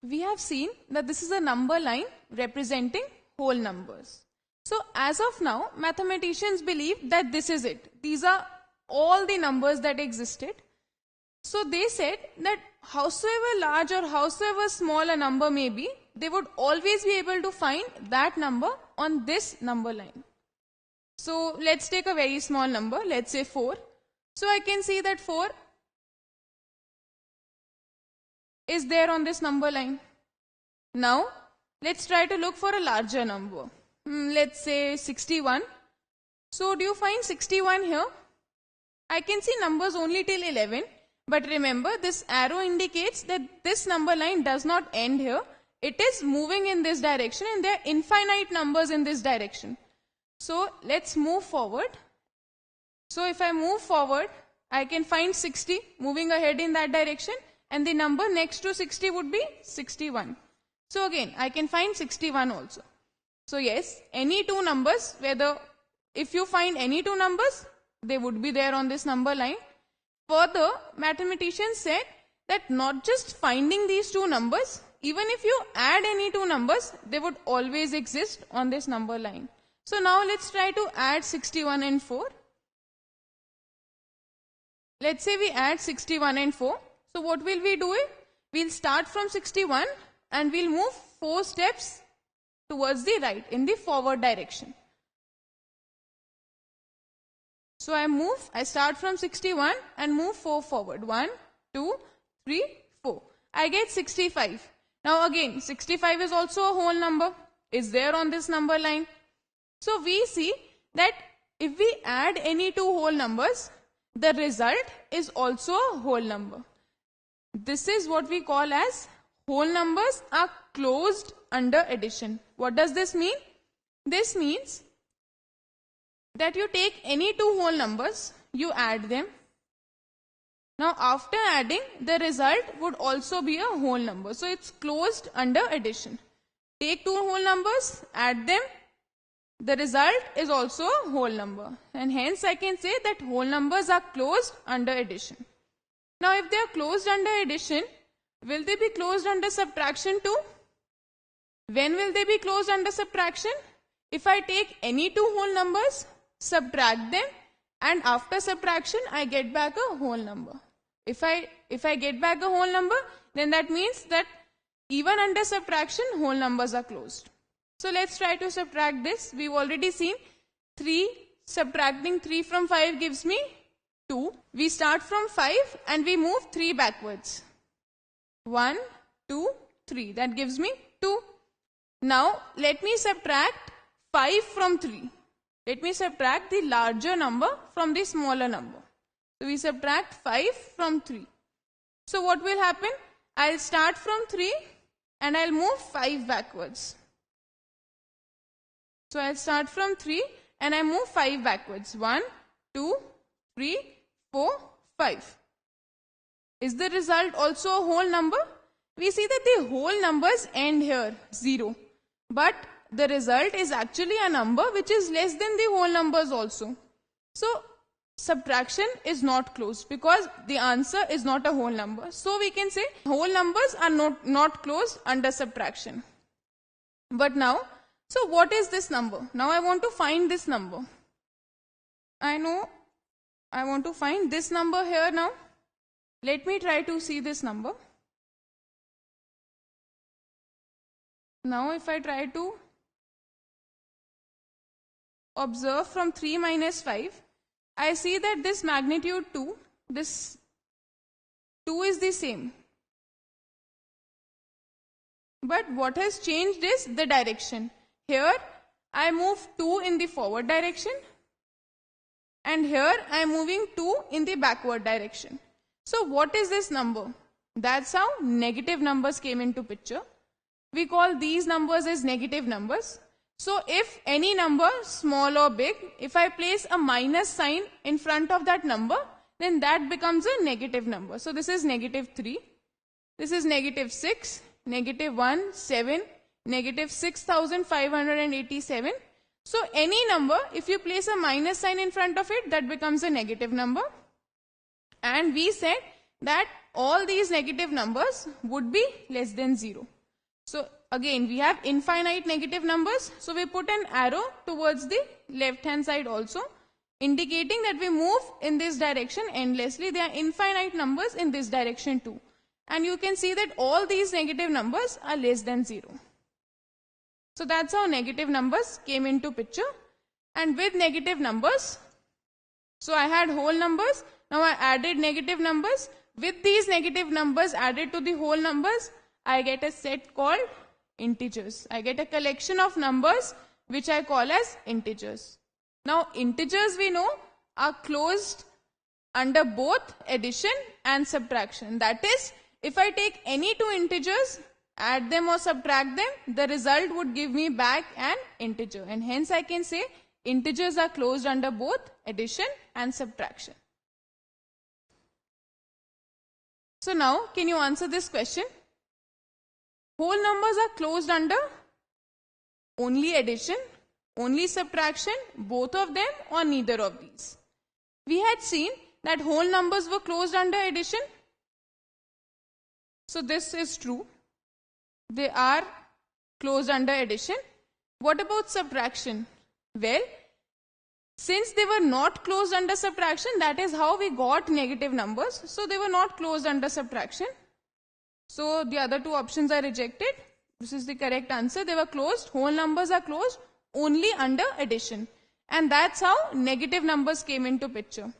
we have seen that this is a number line representing whole numbers. So as of now, mathematicians believe that this is it. These are all the numbers that existed. So they said that howsoever large or howsoever small a number may be, they would always be able to find that number on this number line. So let's take a very small number, let's say 4. So I can see that 4 is there on this number line. Now let's try to look for a larger number. Let's say 61. So do you find 61 here? I can see numbers only till 11. But remember, this arrow indicates that this number line does not end here. It is moving in this direction and there are infinite numbers in this direction. So let's move forward. So if I move forward, I can find 60 moving ahead in that direction, and the number next to 60 would be 61. So again, I can find 61 also. So yes, any two numbers, if you find any two numbers, they would be there on this number line. Further, mathematicians said that not just finding these two numbers, even if you add any two numbers, they would always exist on this number line. So now let's try to add 61 and 4. Let's say we add 61 and 4. So what will we do? We'll start from 61 and we'll move 4 steps towards the right in the forward direction. So I start from 61 and move 4 forward. 1, 2, 3, 4. I get 65. Now again, 65 is also a whole number. Is there on this number line. So we see that if we add any two whole numbers, the result is also a whole number. This is what we call as whole numbers are closed under addition. What does this mean? This means that you take any two whole numbers, you add them. Now after adding, the result would also be a whole number. So it's closed under addition. Take two whole numbers, add them. The result is also a whole number. And hence I can say that whole numbers are closed under addition. Now if they are closed under addition, will they be closed under subtraction too? When will they be closed under subtraction? If I take any two whole numbers, subtract them, and after subtraction I get back a whole number. If I get back a whole number, then that means that even under subtraction, whole numbers are closed. So let's try to subtract this. We've already seen 3, subtracting 3 from 5 gives me 2. We start from 5 and we move 3 backwards. 1, 2, 3. That gives me 2. Now let me subtract 5 from 3. Let me subtract the larger number from the smaller number. So we subtract 5 from 3. So what will happen? I'll start from 3 and I'll move 5 backwards. So I'll start from 3 and I move 5 backwards. 1, 2, 3, 4, 5. Is the result also a whole number? We see that the whole numbers end here, 0. But the result is actually a number which is less than the whole numbers also. So subtraction is not closed because the answer is not a whole number. So we can say whole numbers are not closed under subtraction. But now, so what is this number? Now I want to find this number. I know I want to find this number here now. Let me try to see this number. Now if I try to observe from 3 minus 5, I see that this magnitude 2, this 2 is the same. But what has changed is the direction. Here I move 2 in the forward direction and here I am moving 2 in the backward direction. So what is this number? That's how negative numbers came into picture. We call these numbers as negative numbers. So if any number, small or big, if I place a minus sign in front of that number, then that becomes a negative number. So this is negative 3, this is negative 6, negative 1, 7, negative 6,587. So any number, if you place a minus sign in front of it, that becomes a negative number. And we said that all these negative numbers would be less than 0. So again, we have infinite negative numbers. So we put an arrow towards the left hand side also, indicating that we move in this direction endlessly. There are infinite numbers in this direction too. And you can see that all these negative numbers are less than 0. So that's how negative numbers came into picture. And with negative numbers, so I had whole numbers, now I added negative numbers. With these negative numbers added to the whole numbers, I get a set called integers. I get a collection of numbers which I call as integers. Now integers, we know, are closed under both addition and subtraction. That is, if I take any two integers, add them or subtract them, the result would give me back an integer. And hence I can say integers are closed under both addition and subtraction. So now, can you answer this question? Whole numbers are closed under only addition, only subtraction, both of them, or neither of these? We had seen that whole numbers were closed under addition. So this is true. They are closed under addition. What about subtraction? Well, since they were not closed under subtraction, that is how we got negative numbers. So they were not closed under subtraction. So the other two options are rejected. This is the correct answer. They were closed. Whole numbers are closed only under addition. And that's how negative numbers came into picture.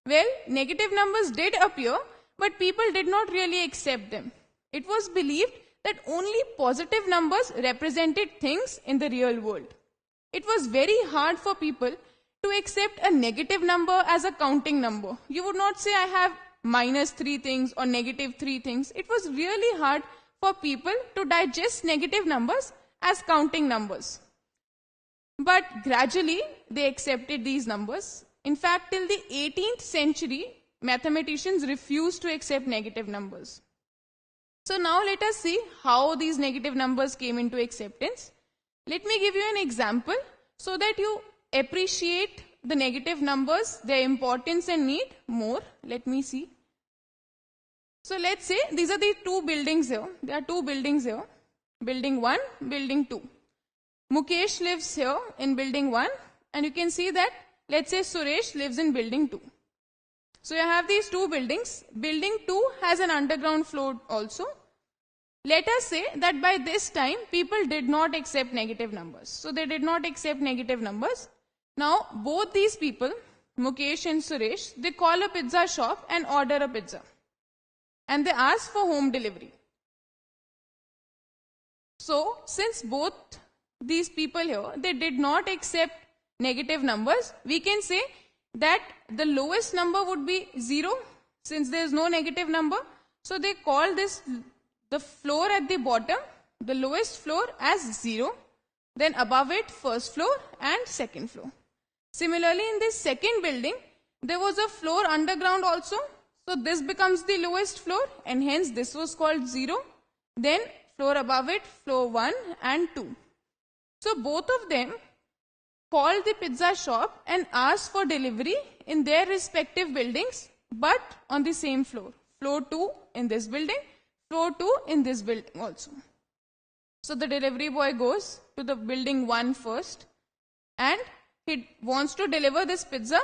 Well, negative numbers did appear, but people did not really accept them. It was believed that only positive numbers represented things in the real world. It was very hard for people to accept a negative number as a counting number. You would not say I have -3 things or -3 things. It was really hard for people to digest negative numbers as counting numbers. But gradually they accepted these numbers. In fact, till the 18th century, mathematicians refused to accept negative numbers. So now let us see how these negative numbers came into acceptance. Let me give you an example so that you appreciate the negative numbers, their importance and need more. Let me see. So let's say these are the two buildings here. There are two buildings here. Building 1, building 2. Mukesh lives here in building 1, and you can see that, let's say Suresh lives in building 2. So you have these two buildings. Building 2 has an underground floor also. Let us say that by this time people did not accept negative numbers. So they did not accept negative numbers. Now both these people, Mukesh and Suresh, they call a pizza shop and order a pizza. And they ask for home delivery. So since both these people here, they did not accept negative numbers, we can say that the lowest number would be 0, since there is no negative number. So they call this, the floor at the bottom, the lowest floor, as 0. Then above it, first floor and second floor. Similarly, in this second building, there was a floor underground also. So this becomes the lowest floor, and hence this was called 0. Then floor above it, floor 1 and 2. So both of them called the pizza shop and asked for delivery in their respective buildings, but on the same floor. Floor 2 in this building, floor 2 in this building also. So the delivery boy goes to the building 1 first, and he wants to deliver this pizza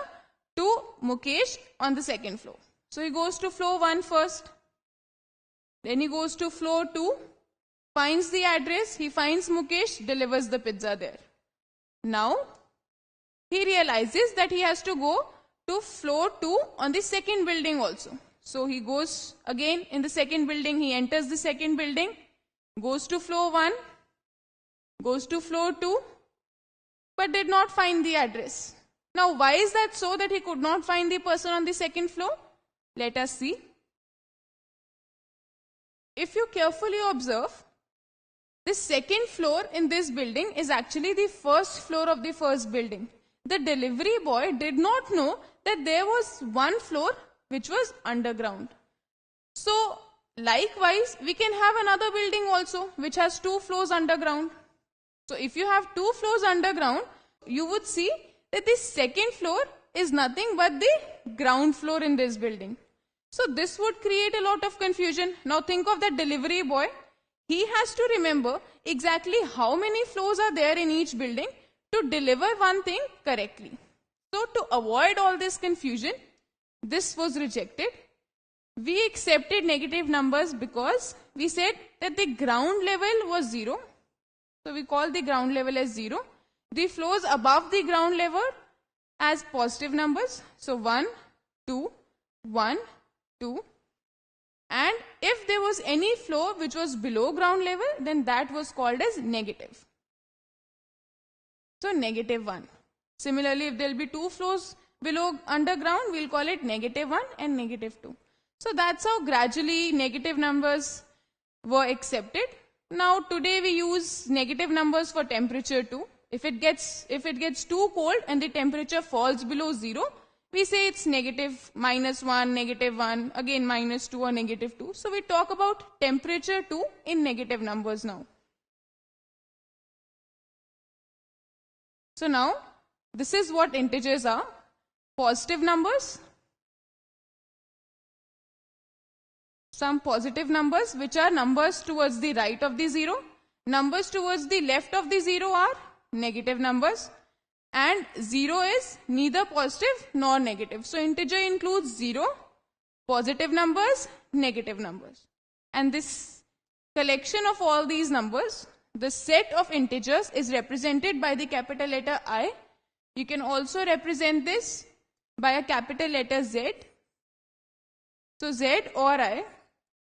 to Mukesh on the second floor. So he goes to floor 1 first. Then he goes to floor 2, finds the address, he finds Mukesh, delivers the pizza there. Now, he realizes that he has to go to floor 2 on the second building also. So he goes again in the second building, he enters the second building, goes to floor 1, goes to floor 2, but did not find the address. Now, why is that so that he could not find the person on the second floor? Let us see. If you carefully observe, the second floor in this building is actually the first floor of the first building. The delivery boy did not know that there was one floor which was underground. So, likewise, we can have another building also which has 2 floors underground. So, if you have 2 floors underground, you would see that the second floor is nothing but the ground floor in this building. So this would create a lot of confusion. Now think of that delivery boy. he has to remember exactly how many floors are there in each building to deliver one thing correctly. So to avoid all this confusion, this was rejected. We accepted negative numbers because we said that the ground level was 0. So we call the ground level as 0. The floors above the ground level as positive numbers. So 1, 2, 1, 2. And if there was any floor which was below ground level, then that was called as negative. So negative 1. Similarly, if there will be 2 floors below underground, we'll call it negative 1 and negative 2. So that's how gradually negative numbers were accepted. Now today we use negative numbers for temperature too. If it gets too cold and the temperature falls below 0, we say it's negative -1, negative 1, again -2 or negative 2. So we talk about temperature too in negative numbers now. So now this is what integers are. Positive numbers, some positive numbers which are numbers towards the right of the 0. Numbers towards the left of the 0 are negative numbers, and 0 is neither positive nor negative. So integer includes 0, positive numbers, negative numbers. And this collection of all these numbers, the set of integers, is represented by the capital letter I. You can also represent this by a capital letter Z. So Z or I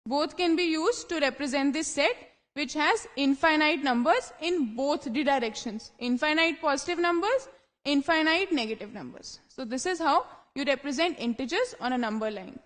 both can be used to represent this set which has infinite numbers in both the directions. Infinite positive numbers, infinite negative numbers. So this is how you represent integers on a number line.